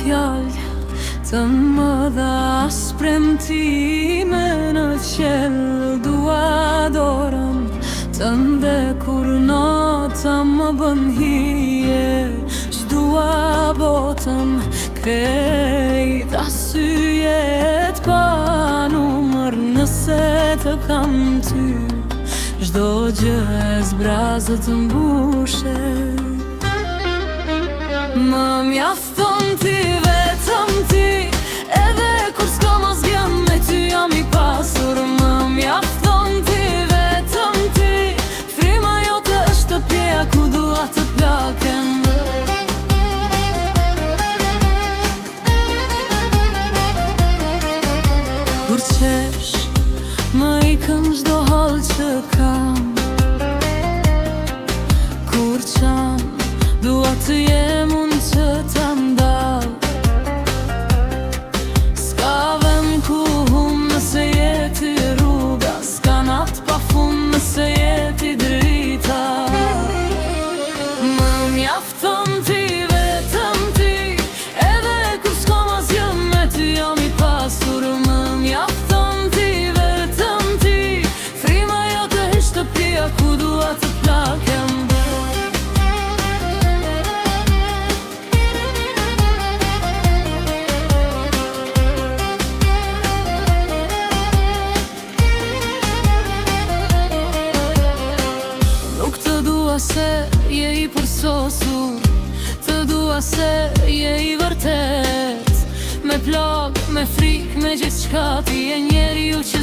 fjallë të më dha premtime në qelë. Dua dorën tënde kur nota më bën hije. Ç'dua botën krejt asyjet pa numër. Nëse të kam ty, çdo gjë e zbrazët të mbushe. Më mjafton ti, vetëm ti, edhe kur s'kam asgjë me ty jam I pasur. Më mjafton ti, vetëm ti, frima jote është shtëpia ku dua të plakem. Kur qesh, më ikën çdo hall që kam. Kur qan, dua të jem unë që ta ndall. S'ka vend ku hum nëse jeti rruga. S'ka natë pa fund nëse jeti drita. Më mjafton ti, vetëm ti, edhe kur s'kam asgjë me ty jam I pasur. Më mjafton ti, vetëm ti, frima jote është shtëpia ku dua të plakem. Se je I përsosur, të dua se je I vërtet. Me plak, me frik, me gjithçka, ti je njeriu që